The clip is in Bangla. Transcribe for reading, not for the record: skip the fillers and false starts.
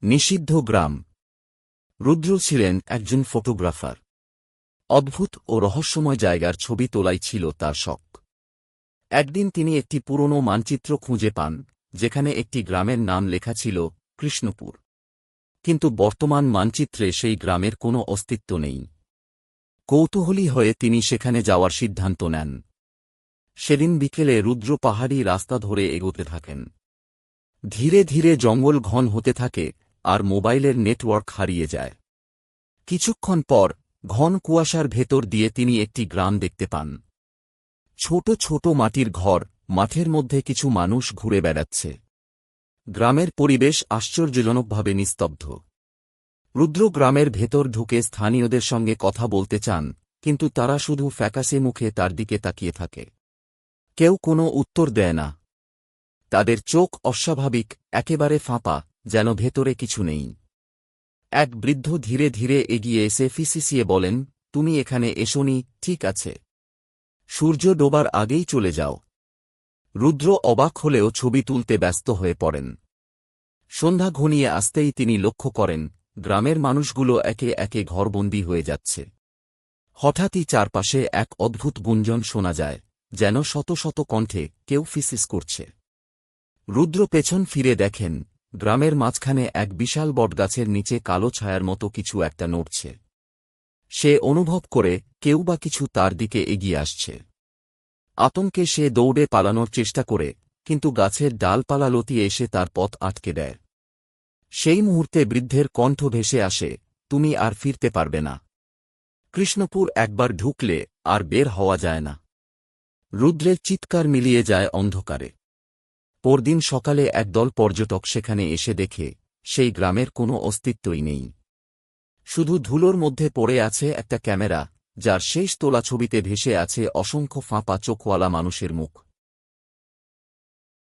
নিষিদ্ধ গ্রাম। রুদ্র ছিলেন একজন ফটোগ্রাফার। অদ্ভুত ও রহস্যময় জায়গার ছবি তোলাই ছিল তার শখ। একদিন তিনি একটি পুরনো মানচিত্র খুঁজে পান, যেখানে একটি গ্রামের নাম লেখা ছিল কৃষ্ণপুর। কিন্তু বর্তমান মানচিত্রে সেই গ্রামের কোনো অস্তিত্ব নেই। কৌতূহলী হয়ে তিনি সেখানে যাওয়ার সিদ্ধান্ত নেন। সেদিন বিকেলে রুদ্র পাহাড়ি রাস্তা ধরে এগোতে থাকেন। ধীরে ধীরে জঙ্গল ঘন হতে থাকে আর মোবাইলের নেটওয়ার্ক হারিয়ে যায়। কিছুক্ষণ পর ঘন কুয়াশার ভেতর দিয়ে তিনি একটি গ্রাম দেখতে পান। ছোট ছোট মাটির ঘর, মাঠের মধ্যে কিছু মানুষ ঘুরে বেড়াচ্ছে। গ্রামের পরিবেশ আশ্চর্যজনকভাবে নিস্তব্ধ। রুদ্র গ্রামের ভেতর ঢুকে স্থানীয়দের সঙ্গে কথা বলতে চান, কিন্তু তারা শুধু ফ্যাকাশে মুখে তার দিকে তাকিয়ে থাকে। কেউ কোনো উত্তর দেয় না। তাদের চোখ অস্বাভাবিক, একেবারে ফাঁপা, যেন ভেতরে কিছু নেই। এক বৃদ্ধ ধীরে ধীরে এগিয়ে এসে ফিসিসিয়ে বলেন, তুমি এখানে এসোনি, ঠিক আছে? সূর্য ডোবার আগেই চলে যাও। রুদ্র অবাক হলেও ছবি তুলতে ব্যস্ত হয়ে পড়েন। সন্ধ্যা ঘনিয়ে আসতেই তিনি লক্ষ্য করেন, গ্রামের মানুষগুলো একে একে ঘরবন্দি হয়ে যাচ্ছে। হঠাৎই চারপাশে এক অদ্ভুত গুঞ্জন শোনা যায়, যেন শত শত কণ্ঠে কেউ ফিসিস করছে। রুদ্র পেছন ফিরে দেখেন, গ্রামের মাঝখানে এক বিশাল বটগাছের নিচে কালো ছায়ার মতো কিছু একটা নড়ছে। সে অনুভব করে কেউ বা কিছু তার দিকে এগিয়ে আসছে। আতঙ্কে সে দৌড়ে পালানোর চেষ্টা করে, কিন্তু গাছের ডালপালা লতিয়ে এসে তার পথ আটকে দেয়। সেই মুহূর্তে বৃদ্ধের কণ্ঠ ভেসে আসে, তুমি আর ফিরতে পারবে না। কৃষ্ণপুর একবার ঢুকলে আর বের হওয়া যায় না। রুদ্রের চিৎকার মিলিয়ে যায় অন্ধকারে। পরদিন সকালে একদল পর্যটক সেখানে এসে দেখে, সেই গ্রামের কোনো অস্তিত্বই নেই। শুধু ধুলোর মধ্যে পড়ে আছে একটা ক্যামেরা, যার শেষ তোলা ছবিতে ভেসে আছে অসংখ্য ফাঁপা চোখওয়ালা মানুষের মুখ।